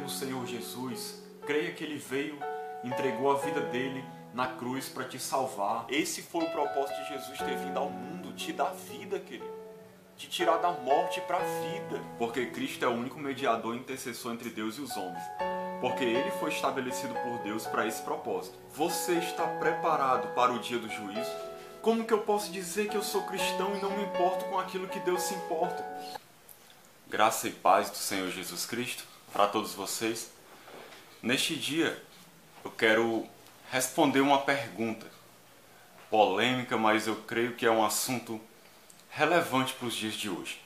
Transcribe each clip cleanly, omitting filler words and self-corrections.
no Senhor Jesus, creia que Ele veio, entregou a vida dele na cruz para te salvar. Esse foi o propósito de Jesus ter vindo ao mundo, te dar vida, querido. Te tirar da morte para a vida. Porque Cristo é o único mediador e intercessor entre Deus e os homens. Porque Ele foi estabelecido por Deus para esse propósito. Você está preparado para o dia do juízo? Como que eu posso dizer que eu sou cristão e não me importo com aquilo que Deus se importa? Graça e paz do Senhor Jesus Cristo para todos vocês. Neste dia, eu quero responder uma pergunta polêmica, mas eu creio que é um assunto relevante para os dias de hoje.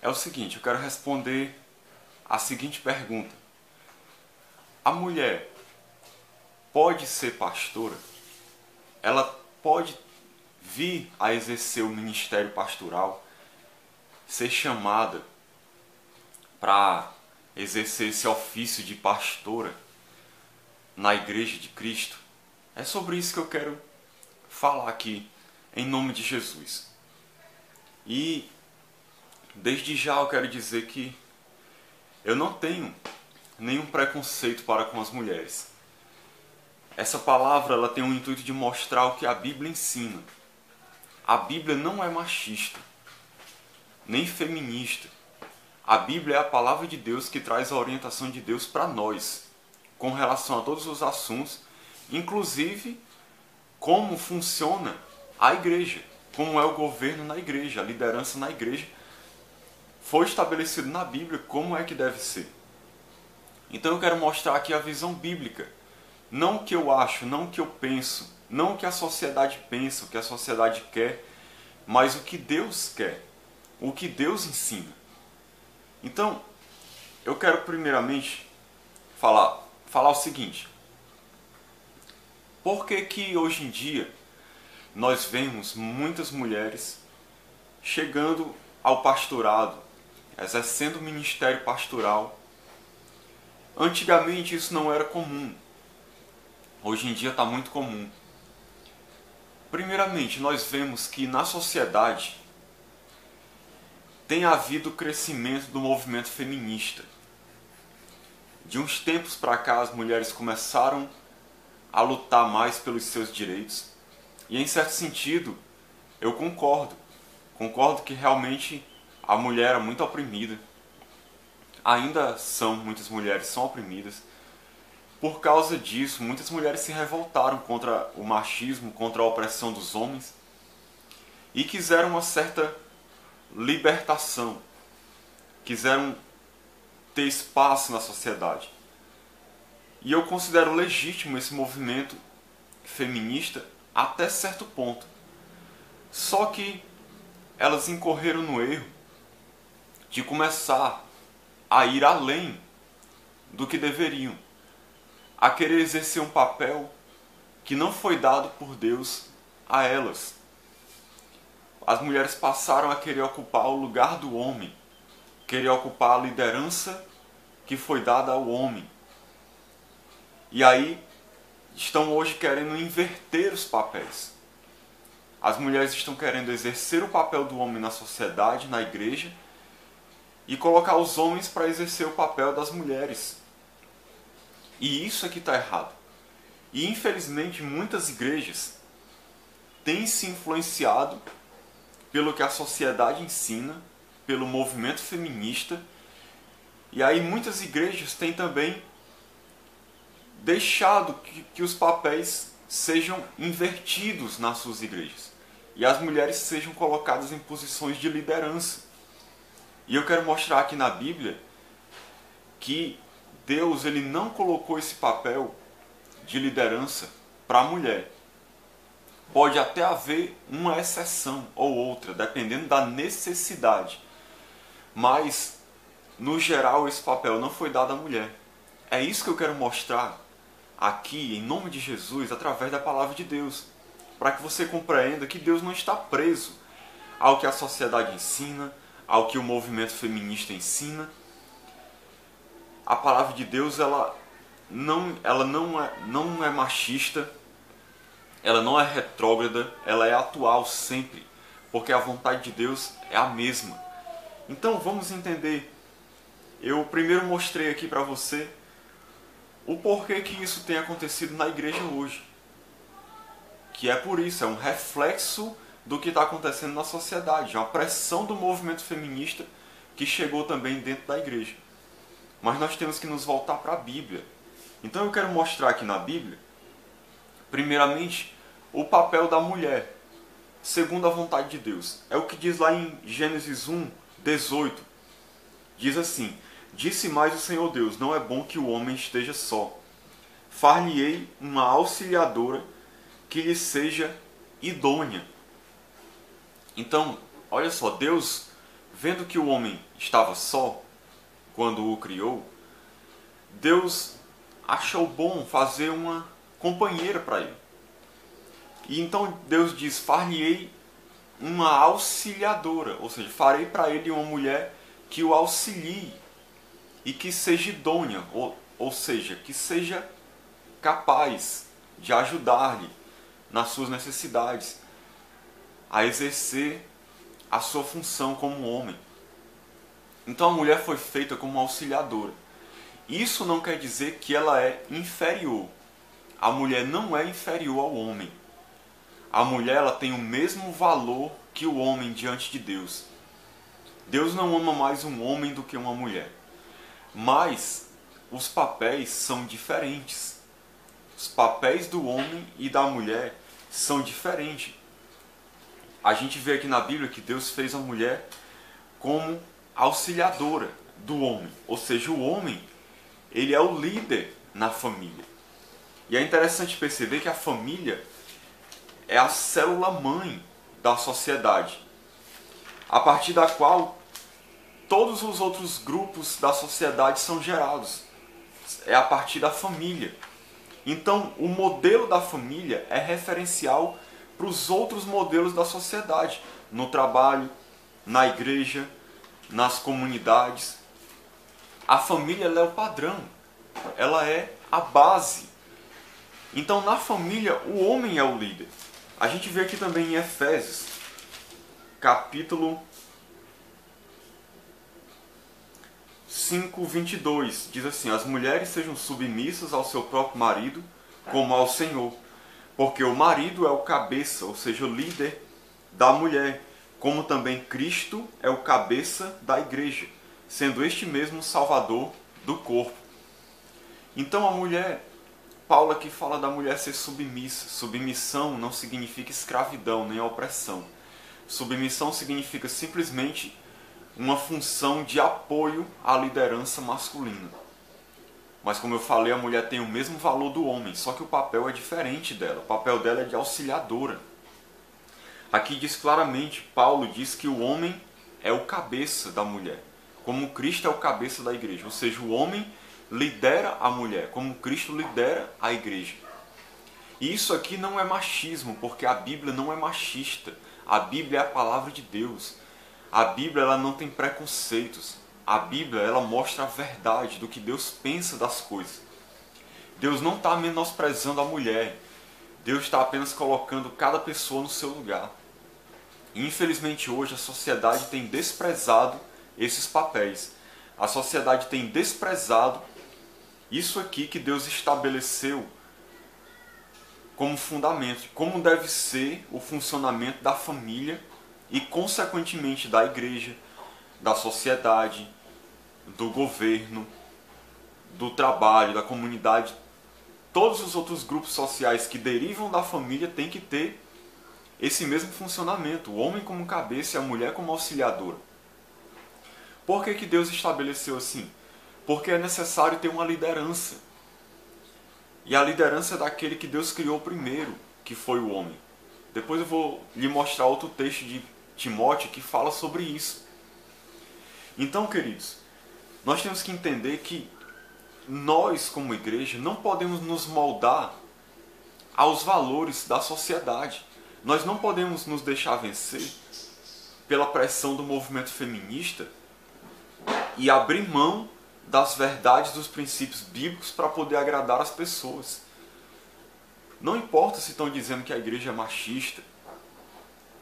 É o seguinte, eu quero responder a seguinte pergunta: a mulher pode ser pastora? Ela pode vir a exercer o ministério pastoral, ser chamada para exercer esse ofício de pastora na Igreja de Cristo? É sobre isso que eu quero falar aqui, em nome de Jesus. E desde já eu quero dizer que eu não tenho nenhum preconceito para com as mulheres. Essa palavra ela tem o intuito de mostrar o que a Bíblia ensina. A Bíblia não é machista, nem feminista. A Bíblia é a palavra de Deus que traz a orientação de Deus para nós, com relação a todos os assuntos, inclusive como funciona a igreja, como é o governo na igreja, a liderança na igreja. Foi estabelecido na Bíblia como é que deve ser. Então eu quero mostrar aqui a visão bíblica. Não o que eu acho, não o que eu penso, não o que a sociedade pensa, o que a sociedade quer, mas o que Deus quer, o que Deus ensina. Então, eu quero primeiramente falar o seguinte: por que que hoje em dia nós vemos muitas mulheres chegando ao pastorado, exercendo o ministério pastoral? Antigamente isso não era comum. Hoje em dia está muito comum. Primeiramente, nós vemos que na sociedade tem havido o crescimento do movimento feminista. De uns tempos para cá, as mulheres começaram a lutar mais pelos seus direitos. E em certo sentido, eu concordo. Concordo que realmente a mulher era muito oprimida. Ainda são, muitas mulheres são oprimidas. Por causa disso, muitas mulheres se revoltaram contra o machismo, contra a opressão dos homens e quiseram uma certa libertação, quiseram ter espaço na sociedade. E eu considero legítimo esse movimento feminista até certo ponto. Só que elas incorreram no erro de começar a ir além do que deveriam, a querer exercer um papel que não foi dado por Deus a elas. As mulheres passaram a querer ocupar o lugar do homem, querer ocupar a liderança que foi dada ao homem. E aí estão hoje querendo inverter os papéis. As mulheres estão querendo exercer o papel do homem na sociedade, na igreja, e colocar os homens para exercer o papel das mulheres. E isso aqui está errado. E infelizmente muitas igrejas têm se influenciado pelo que a sociedade ensina, pelo movimento feminista. E aí muitas igrejas têm também deixado que os papéis sejam invertidos nas suas igrejas. E as mulheres sejam colocadas em posições de liderança. E eu quero mostrar aqui na Bíblia que Deus ele não colocou esse papel de liderança para a mulher. Pode até haver uma exceção ou outra, dependendo da necessidade. Mas, no geral, esse papel não foi dado à mulher. É isso que eu quero mostrar aqui, em nome de Jesus, através da palavra de Deus. Para que você compreenda que Deus não está preso ao que a sociedade ensina, ao que o movimento feminista ensina. A palavra de Deus ela não é machista, ela não é retrógrada, ela é atual sempre, porque a vontade de Deus é a mesma. Então vamos entender eu primeiro mostrei aqui para você o porquê que isso tem acontecido na igreja hoje. Que é por isso, é um reflexo do que está acontecendo na sociedade, é uma pressão do movimento feminista que chegou também dentro da igreja. Mas nós temos que nos voltar para a Bíblia. Então eu quero mostrar aqui na Bíblia, primeiramente, o papel da mulher, segundo a vontade de Deus. É o que diz lá em Gênesis 1, 18. Diz assim: disse mais o Senhor Deus, não é bom que o homem esteja só. Far-lhe-ei uma auxiliadora que lhe seja idônea. Então, olha só, Deus, vendo que o homem estava só, quando o criou, Deus achou bom fazer uma companheira para ele. E então Deus diz, far-lhe-ei uma auxiliadora, ou seja, farei para ele uma mulher que o auxilie e que seja idônea, ou seja, que seja capaz de ajudar-lhe nas suas necessidades, a exercer a sua função como homem. Então a mulher foi feita como auxiliadora. Isso não quer dizer que ela é inferior. A mulher não é inferior ao homem. A mulher, ela tem o mesmo valor que o homem diante de Deus. Deus não ama mais um homem do que uma mulher. Mas os papéis são diferentes. Os papéis do homem e da mulher são diferentes. A gente vê aqui na Bíblia que Deus fez a mulher como auxiliadora do homem. Ou seja, o homem, ele é o líder na família. E é interessante perceber que a família é a célula-mãe da sociedade, a partir da qual todos os outros grupos da sociedade são gerados. É a partir da família. Então, o modelo da família é referencial para os outros modelos da sociedade, no trabalho, na igreja, nas comunidades. A família, ela é o padrão, ela é a base. Então, na família, o homem é o líder. A gente vê aqui também em Efésios, capítulo 5, 22, diz assim: as mulheres sejam submissas ao seu próprio marido, como ao Senhor, porque o marido é o cabeça, ou seja, o líder da mulher, como também Cristo é o cabeça da igreja, sendo este mesmo o salvador do corpo. Então a mulher, Paulo aqui fala da mulher ser submissa. Submissão não significa escravidão nem opressão. Submissão significa simplesmente uma função de apoio à liderança masculina. Mas como eu falei, a mulher tem o mesmo valor do homem, só que o papel é diferente dela. O papel dela é de auxiliadora. Aqui diz claramente, Paulo diz que o homem é o cabeça da mulher, como Cristo é o cabeça da igreja. Ou seja, o homem lidera a mulher, como Cristo lidera a igreja. E isso aqui não é machismo, porque a Bíblia não é machista. A Bíblia é a palavra de Deus. A Bíblia, ela não tem preconceitos. A Bíblia, ela mostra a verdade do que Deus pensa das coisas. Deus não está menosprezando a mulher. Deus está apenas colocando cada pessoa no seu lugar. E, infelizmente, hoje a sociedade tem desprezado esses papéis. A sociedade tem desprezado isso aqui que Deus estabeleceu como fundamento, como deve ser o funcionamento da família e, consequentemente, da igreja, da sociedade, do governo, do trabalho, da comunidade. Todos os outros grupos sociais que derivam da família têm que ter esse mesmo funcionamento, o homem como cabeça e a mulher como auxiliadora. Por que Deus estabeleceu assim? Porque é necessário ter uma liderança. E a liderança é daquele que Deus criou primeiro, que foi o homem. Depois eu vou lhe mostrar outro texto de Timóteo que fala sobre isso. Então, queridos, nós temos que entender que nós, como igreja, não podemos nos moldar aos valores da sociedade. Nós não podemos nos deixar vencer pela pressão do movimento feminista e abrir mão das verdades, dos princípios bíblicos para poder agradar as pessoas. Não importa se estão dizendo que a igreja é machista,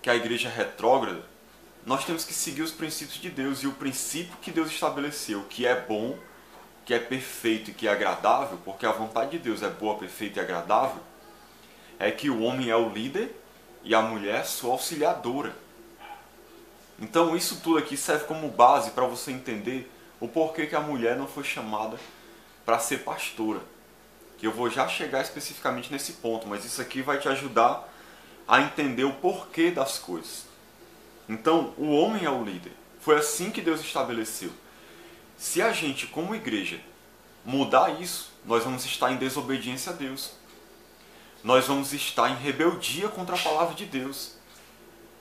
que a igreja é retrógrada, nós temos que seguir os princípios de Deus. E o princípio que Deus estabeleceu, que é bom, que é perfeito e que é agradável, porque a vontade de Deus é boa, perfeita e agradável, é que o homem é o líder e a mulher sua auxiliadora. Então isso tudo aqui serve como base para você entender o porquê que a mulher não foi chamada para ser pastora. Que eu vou já chegar especificamente nesse ponto, mas isso aqui vai te ajudar a entender o porquê das coisas. Então, o homem é o líder. Foi assim que Deus estabeleceu. Se a gente, como igreja, mudar isso, nós vamos estar em desobediência a Deus. Nós vamos estar em rebeldia contra a palavra de Deus.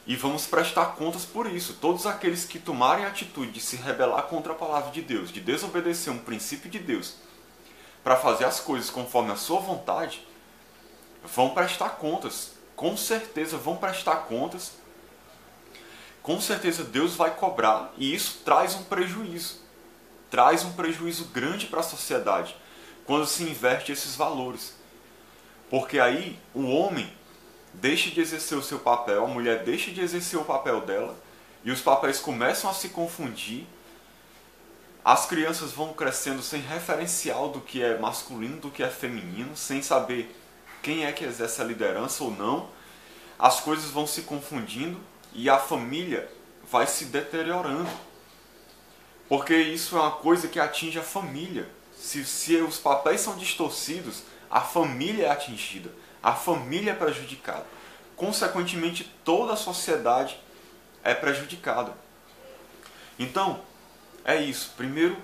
E vamos prestar contas por isso. Todos aqueles que tomarem a atitude de se rebelar contra a palavra de Deus, de desobedecer um princípio de Deus, para fazer as coisas conforme a sua vontade, vão prestar contas. Com certeza vão prestar contas. Com certeza Deus vai cobrar. E isso traz um prejuízo. Traz um prejuízo grande para a sociedade quando se inverte esses valores. Porque aí o homem deixa de exercer o seu papel, a mulher deixa de exercer o papel dela, e os papéis começam a se confundir. As crianças vão crescendo sem referencial do que é masculino, do que é feminino, sem saber quem é que exerce a liderança ou não. As coisas vão se confundindo e a família vai se deteriorando. Porque isso é uma coisa que atinge a família. Se os papéis são distorcidos, a família é atingida, a família é prejudicada. Consequentemente, toda a sociedade é prejudicada. Então, é isso. Primeiro,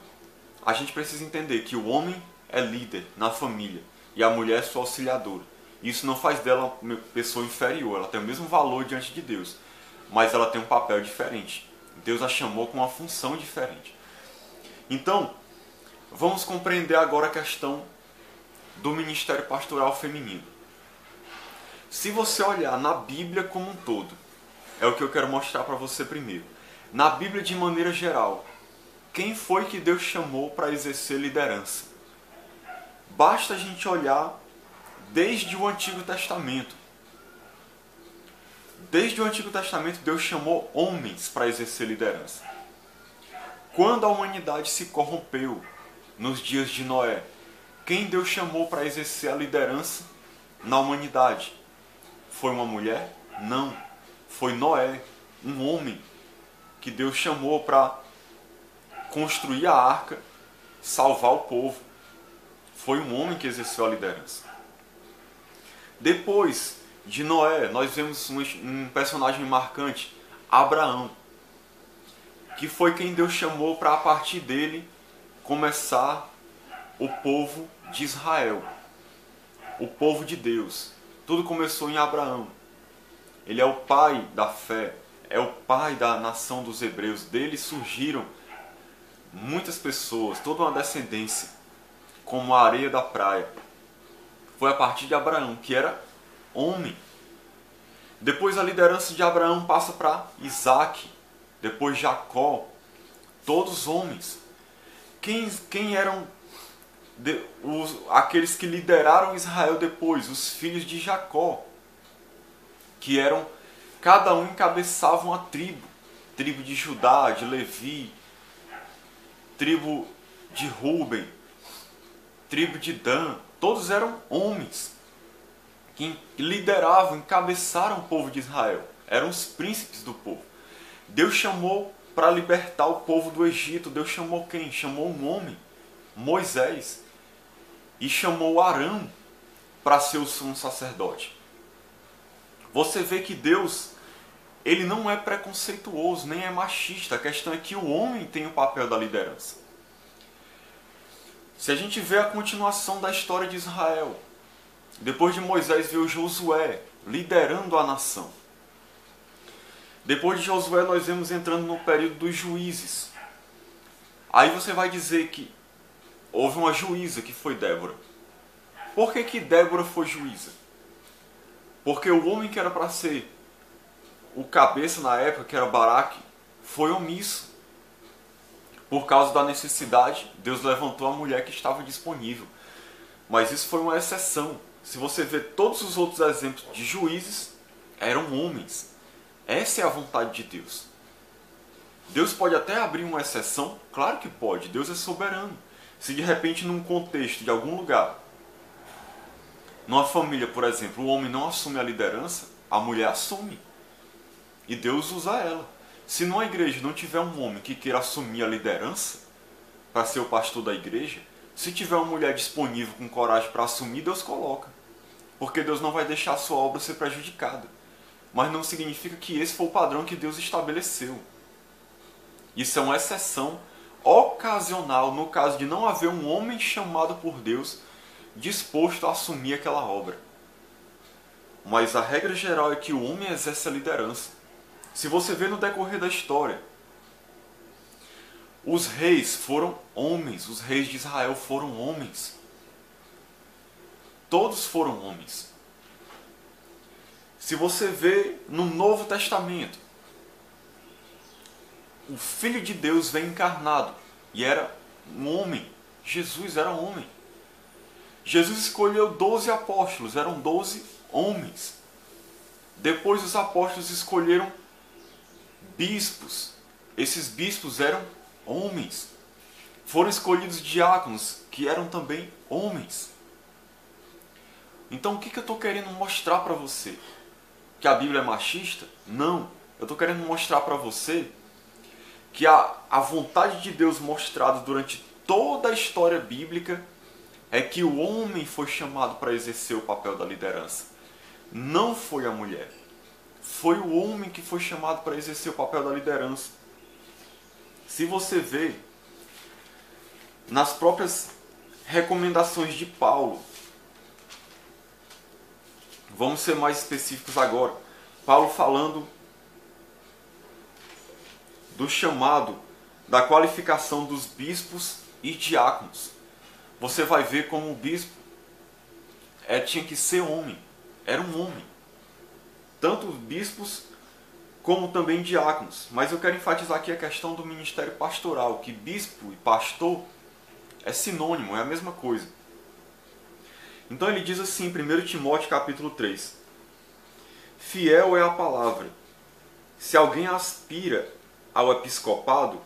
a gente precisa entender que o homem é líder na família e a mulher é sua auxiliadora. Isso não faz dela uma pessoa inferior, ela tem o mesmo valor diante de Deus, mas ela tem um papel diferente. Deus a chamou com uma função diferente. Então, vamos compreender agora a questão do ministério pastoral feminino. Se você olhar na Bíblia como um todo, é o que eu quero mostrar para você primeiro. Na Bíblia, de maneira geral, quem foi que Deus chamou para exercer liderança? Basta a gente olhar desde o Antigo Testamento. Desde o Antigo Testamento, Deus chamou homens para exercer liderança. Quando a humanidade se corrompeu, nos dias de Noé, quem Deus chamou para exercer a liderança na humanidade? Foi uma mulher? Não. Foi Noé, um homem que Deus chamou para construir a arca, salvar o povo. Foi um homem que exerceu a liderança. Depois de Noé, nós vemos um personagem marcante, Abraão, que foi quem Deus chamou para, a partir dele, começar o povo de Israel, o povo de Deus. Tudo começou em Abraão. Ele é o pai da fé, é o pai da nação dos hebreus. Dele surgiram muitas pessoas, toda uma descendência, como a areia da praia. Foi a partir de Abraão, que era homem. Depois a liderança de Abraão passa para Isaac, depois Jacó, todos homens. Quem eram aqueles que lideraram Israel depois? Os filhos de Jacó, que eram, cada um encabeçava uma tribo. Tribo de Judá, de Levi, tribo de Ruben, tribo de Dan. Todos eram homens que lideravam, encabeçaram o povo de Israel. Eram os príncipes do povo. Deus chamou para libertar o povo do Egito. Deus chamou quem? Chamou um homem, Moisés. E chamou Arão para ser o sumo sacerdote. Você vê que Deus, ele não é preconceituoso, nem é machista. A questão é que o homem tem o papel da liderança. Se a gente vê a continuação da história de Israel, depois de Moisés veio Josué liderando a nação. Depois de Josué nós vemos entrando no período dos juízes. Aí você vai dizer que houve uma juíza que foi Débora. Por que Débora foi juíza? Porque o homem que era para ser o cabeça na época, que era Baraque, foi omisso. Por causa da necessidade, Deus levantou a mulher que estava disponível. Mas isso foi uma exceção. Se você ver todos os outros exemplos de juízes, eram homens. Essa é a vontade de Deus. Deus pode até abrir uma exceção? Claro que pode, Deus é soberano. Se de repente num contexto de algum lugar, numa família, por exemplo, o homem não assume a liderança, a mulher assume. E Deus usa ela. Se numa igreja não tiver um homem que queira assumir a liderança, para ser o pastor da igreja, se tiver uma mulher disponível com coragem para assumir, Deus coloca. Porque Deus não vai deixar a sua obra ser prejudicada. Mas não significa que esse foi o padrão que Deus estabeleceu. Isso é uma exceção ocasional no caso de não haver um homem chamado por Deus disposto a assumir aquela obra. Mas a regra geral é que o homem exerce a liderança. Se você vê no decorrer da história, os reis foram homens, os reis de Israel foram homens. Todos foram homens. Se você vê no Novo Testamento, o Filho de Deus vem encarnado e era um homem. Jesus era homem. Jesus escolheu 12 apóstolos, eram 12 homens. Depois os apóstolos escolheram bispos. Esses bispos eram homens. Foram escolhidos diáconos, que eram também homens. Então o que eu estou querendo mostrar para você? Que a Bíblia é machista? Não. Eu estou querendo mostrar para você que a vontade de Deus mostrada durante toda a história bíblica é que o homem foi chamado para exercer o papel da liderança. Não foi a mulher. Foi o homem que foi chamado para exercer o papel da liderança. Se você vê nas próprias recomendações de Paulo, vamos ser mais específicos agora. Paulo falando do chamado, da qualificação dos bispos e diáconos. Você vai ver como o bispo tinha que ser homem. Era um homem. Tanto bispos como também diáconos. Mas eu quero enfatizar aqui a questão do ministério pastoral, que bispo e pastor é sinônimo, é a mesma coisa. Então ele diz assim, em 1 Timóteo capítulo 3. Fiel é a palavra. Se alguém aspira ao episcopado,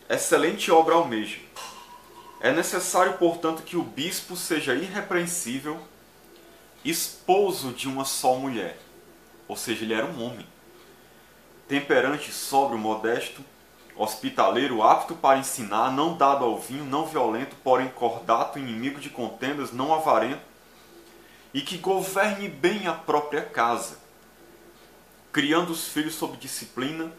excelente obra almeja. É necessário, portanto, que o bispo seja irrepreensível, esposo de uma só mulher. Ou seja, ele era um homem. Temperante, sóbrio, modesto, hospitaleiro, apto para ensinar, não dado ao vinho, não violento, porém cordato, inimigo de contendas, não avarento, e que governe bem a própria casa, criando os filhos sob disciplina,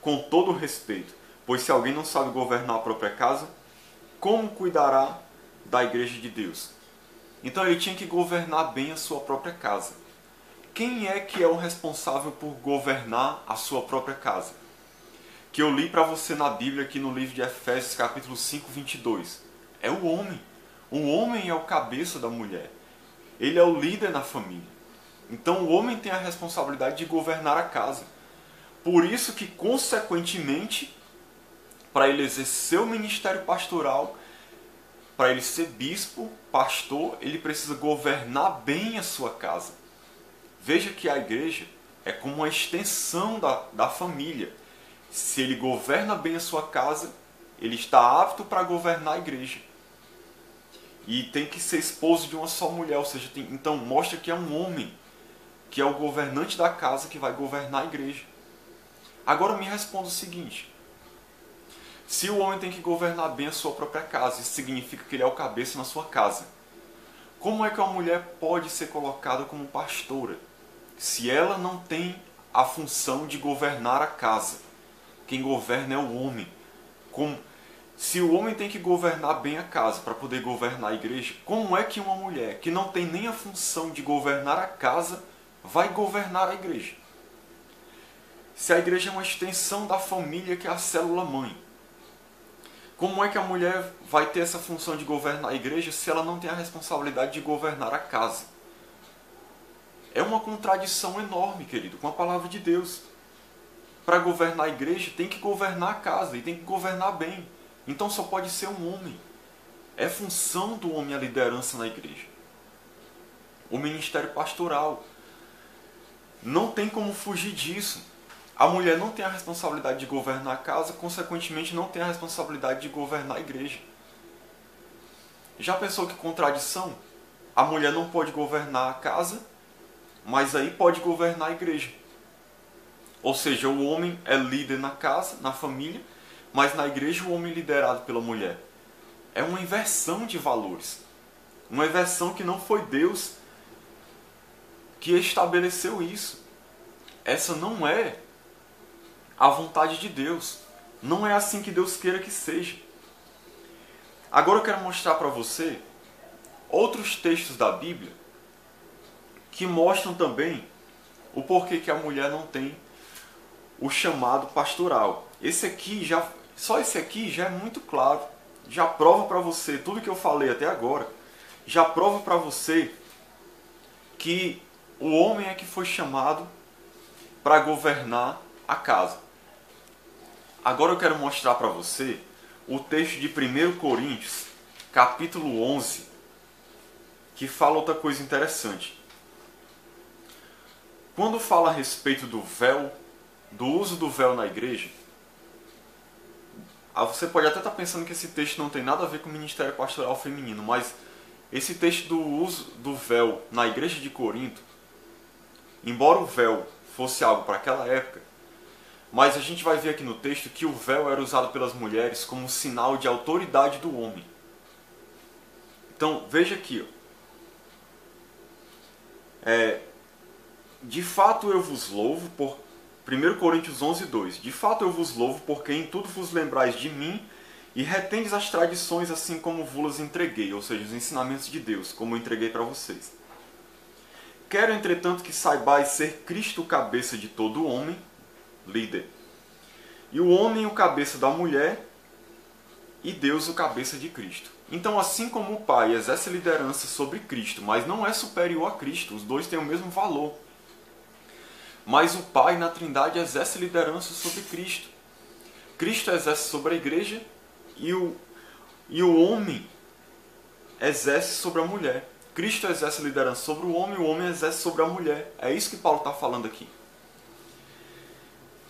com todo o respeito. Pois se alguém não sabe governar a própria casa, como cuidará da igreja de Deus? Então ele tinha que governar bem a sua própria casa. Quem é que é o responsável por governar a sua própria casa? Que eu li para você na Bíblia, aqui no livro de Efésios, capítulo 5, 22. É o homem. O homem é o cabeça da mulher. Ele é o líder na família. Então o homem tem a responsabilidade de governar a casa. Por isso que, consequentemente, para ele exercer o ministério pastoral, para ele ser bispo, pastor, ele precisa governar bem a sua casa. Veja que a igreja é como uma extensão da família. Se ele governa bem a sua casa, ele está apto para governar a igreja. E tem que ser esposo de uma só mulher, ou seja, então mostra que é um homem, que é o governante da casa que vai governar a igreja. Agora me responda o seguinte: se o homem tem que governar bem a sua própria casa, isso significa que ele é o cabeça na sua casa. Como é que uma mulher pode ser colocada como pastora, se ela não tem a função de governar a casa? Quem governa é o homem. Se o homem tem que governar bem a casa para poder governar a igreja, como é que uma mulher que não tem nem a função de governar a casa vai governar a igreja? Se a igreja é uma extensão da família, que é a célula-mãe, como é que a mulher vai ter essa função de governar a igreja se ela não tem a responsabilidade de governar a casa? É uma contradição enorme, querido, com a palavra de Deus. Para governar a igreja, tem que governar a casa e tem que governar bem. Então só pode ser um homem. É função do homem a liderança na igreja. O ministério pastoral. Não tem como fugir disso. A mulher não tem a responsabilidade de governar a casa, consequentemente não tem a responsabilidade de governar a igreja. Já pensou que contradição? A mulher não pode governar a casa, mas aí pode governar a igreja. Ou seja, o homem é líder na casa, na família, mas na igreja o homem é liderado pela mulher. É uma inversão de valores. Uma inversão que não foi Deus que estabeleceu isso. Essa não é a vontade de Deus. Não é assim que Deus queira que seja. Agora eu quero mostrar para você outros textos da Bíblia que mostram também o porquê que a mulher não tem o chamado pastoral. Só esse aqui já é muito claro. Já prova para você tudo que eu falei até agora. Já prova para você que o homem é que foi chamado para governar a casa. Agora eu quero mostrar para você o texto de 1 Coríntios, capítulo 11, que fala outra coisa interessante. Quando fala a respeito do véu, do uso do véu na igreja, você pode até estar pensando que esse texto não tem nada a ver com o ministério pastoral feminino, mas esse texto do uso do véu na igreja de Corinto, embora o véu fosse algo para aquela época, mas a gente vai ver aqui no texto que o véu era usado pelas mulheres como sinal de autoridade do homem. Então, veja aqui. De fato eu vos louvo por 1 Coríntios 11, 2. De fato eu vos louvo porque em tudo vos lembrais de mim e retendes as tradições assim como vos entreguei, ou seja, os ensinamentos de Deus, como eu entreguei para vocês. Quero, entretanto, que saibais ser Cristo o cabeça de todo homem, líder, e o homem o cabeça da mulher, e Deus o cabeça de Cristo. Então, assim como o Pai exerce liderança sobre Cristo, mas não é superior a Cristo, os dois têm o mesmo valor. Mas o Pai na Trindade exerce liderança sobre Cristo. Cristo exerce sobre a igreja e o homem exerce sobre a mulher. Cristo exerce liderança sobre o homem exerce sobre a mulher. É isso que Paulo está falando aqui.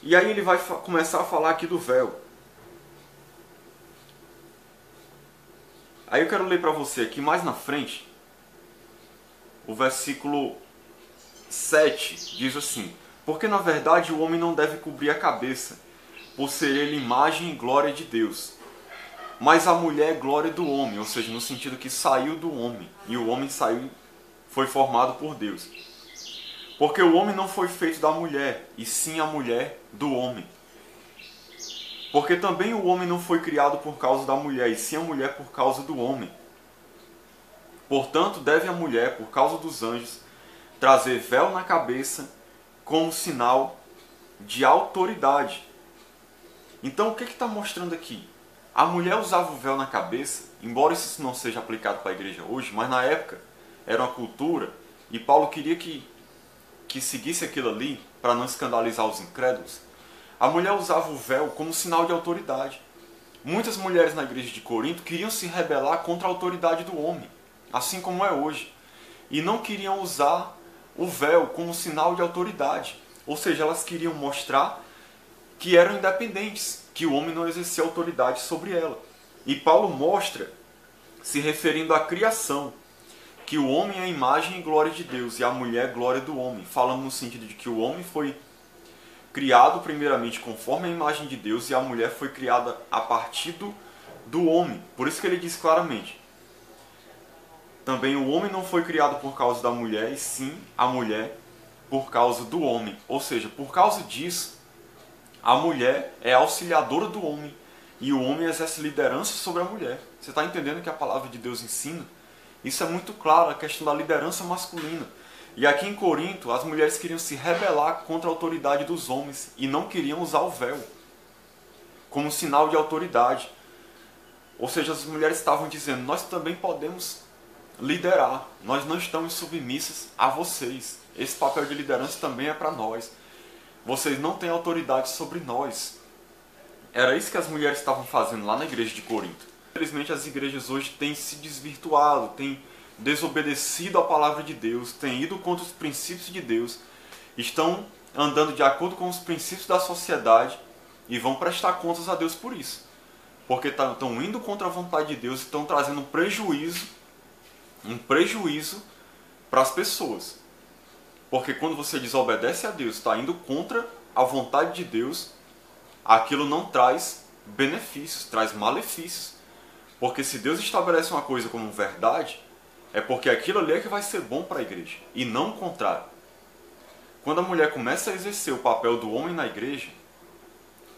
E aí ele vai começar a falar aqui do véu. Aí eu quero ler para você aqui mais na frente, o versículo 7 diz assim: porque na verdade o homem não deve cobrir a cabeça, por ser ele imagem e glória de Deus. Mas a mulher é glória do homem, ou seja, no sentido que saiu do homem, e o homem foi formado por Deus. Porque o homem não foi feito da mulher, e sim a mulher do homem. Porque também o homem não foi criado por causa da mulher, e sim a mulher por causa do homem. Portanto, deve a mulher, por causa dos anjos, trazer véu na cabeça como sinal de autoridade. Então, o que está mostrando aqui? A mulher usava o véu na cabeça, embora isso não seja aplicado para a igreja hoje, mas na época era uma cultura, e Paulo queria que seguisse aquilo ali, para não escandalizar os incrédulos. A mulher usava o véu como sinal de autoridade. Muitas mulheres na igreja de Corinto queriam se rebelar contra a autoridade do homem, assim como é hoje. E não queriam usar o véu como sinal de autoridade. Ou seja, elas queriam mostrar que eram independentes, que o homem não exercia autoridade sobre ela. E Paulo mostra, se referindo à criação, que o homem é a imagem e glória de Deus e a mulher é glória do homem, falando no sentido de que o homem foi criado primeiramente conforme a imagem de Deus e a mulher foi criada a partir do homem. Por isso que ele diz claramente: também o homem não foi criado por causa da mulher, e sim a mulher por causa do homem. Ou seja, por causa disso, a mulher é auxiliadora do homem e o homem exerce liderança sobre a mulher. Você está entendendo que a palavra de Deus ensina? Isso é muito claro, a questão da liderança masculina. E aqui em Corinto, as mulheres queriam se rebelar contra a autoridade dos homens e não queriam usar o véu como sinal de autoridade. Ou seja, as mulheres estavam dizendo: nós também podemos liderar, nós não estamos submissas a vocês. Esse papel de liderança também é para nós. Vocês não têm autoridade sobre nós. Era isso que as mulheres estavam fazendo lá na igreja de Corinto. Infelizmente, as igrejas hoje têm se desvirtuado, têm desobedecido a palavra de Deus, têm ido contra os princípios de Deus, estão andando de acordo com os princípios da sociedade e vão prestar contas a Deus por isso. Porque estão indo contra a vontade de Deus e estão trazendo um prejuízo para as pessoas. Porque quando você desobedece a Deus, está indo contra a vontade de Deus, aquilo não traz benefícios, traz malefícios. Porque se Deus estabelece uma coisa como verdade, é porque aquilo ali é que vai ser bom para a igreja, e não o contrário. Quando a mulher começa a exercer o papel do homem na igreja,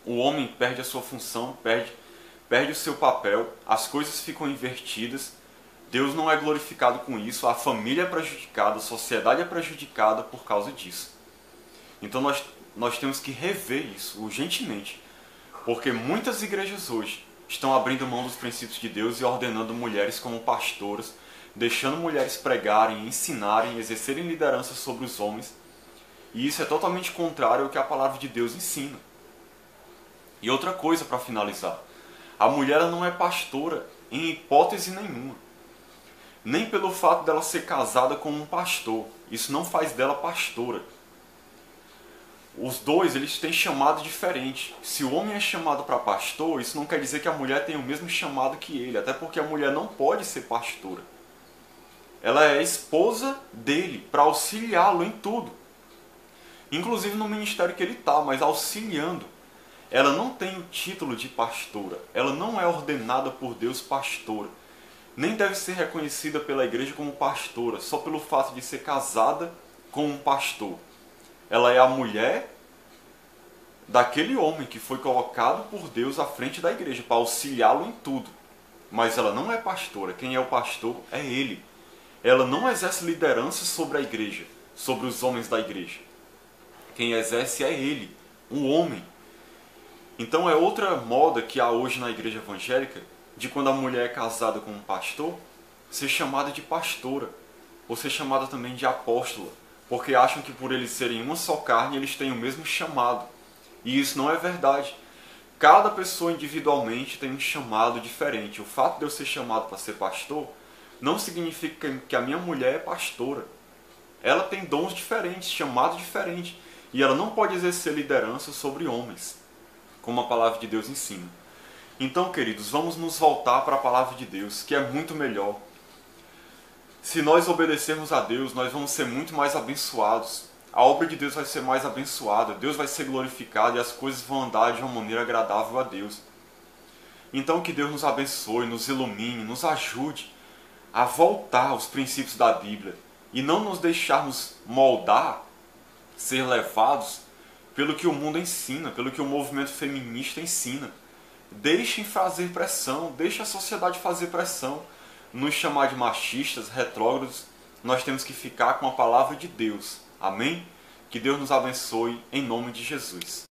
o homem perde a sua função, perde o seu papel, as coisas ficam invertidas, Deus não é glorificado com isso, a família é prejudicada, a sociedade é prejudicada por causa disso. Então nós temos que rever isso urgentemente, porque muitas igrejas hoje estão abrindo mão dos princípios de Deus e ordenando mulheres como pastoras, deixando mulheres pregarem, ensinarem, exercerem liderança sobre os homens, e isso é totalmente contrário ao que a palavra de Deus ensina. E outra coisa para finalizar, a mulher não é pastora em hipótese nenhuma. Nem pelo fato dela ser casada com um pastor. Isso não faz dela pastora. Os dois, eles têm chamado diferente. Se o homem é chamado para pastor, isso não quer dizer que a mulher tem o mesmo chamado que ele. Até porque a mulher não pode ser pastora. Ela é esposa dele, para auxiliá-lo em tudo. Inclusive no ministério que ele está, mas auxiliando. Ela não tem o título de pastora. Ela não é ordenada por Deus pastora. Nem deve ser reconhecida pela igreja como pastora, só pelo fato de ser casada com um pastor. Ela é a mulher daquele homem que foi colocado por Deus à frente da igreja, para auxiliá-lo em tudo. Mas ela não é pastora, quem é o pastor é ele. Ela não exerce liderança sobre a igreja, sobre os homens da igreja. Quem exerce é ele, um homem. Então é outra moda que há hoje na igreja evangélica, de quando a mulher é casada com um pastor, ser chamada de pastora, ou ser chamada também de apóstola, porque acham que por eles serem uma só carne, eles têm o mesmo chamado. E isso não é verdade. Cada pessoa individualmente tem um chamado diferente. O fato de eu ser chamado para ser pastor, não significa que a minha mulher é pastora. Ela tem dons diferentes, chamado diferente, e ela não pode exercer liderança sobre homens, como a palavra de Deus ensina. Então, queridos, vamos nos voltar para a palavra de Deus, que é muito melhor. Se nós obedecermos a Deus, nós vamos ser muito mais abençoados. A obra de Deus vai ser mais abençoada, Deus vai ser glorificado e as coisas vão andar de uma maneira agradável a Deus. Então, que Deus nos abençoe, nos ilumine, nos ajude a voltar aos princípios da Bíblia e não nos deixarmos moldar, ser levados pelo que o mundo ensina, pelo que o movimento feminista ensina. Deixem fazer pressão, deixe a sociedade fazer pressão, nos chamar de machistas, retrógrados. Nós temos que ficar com a palavra de Deus. Amém? Que Deus nos abençoe em nome de Jesus.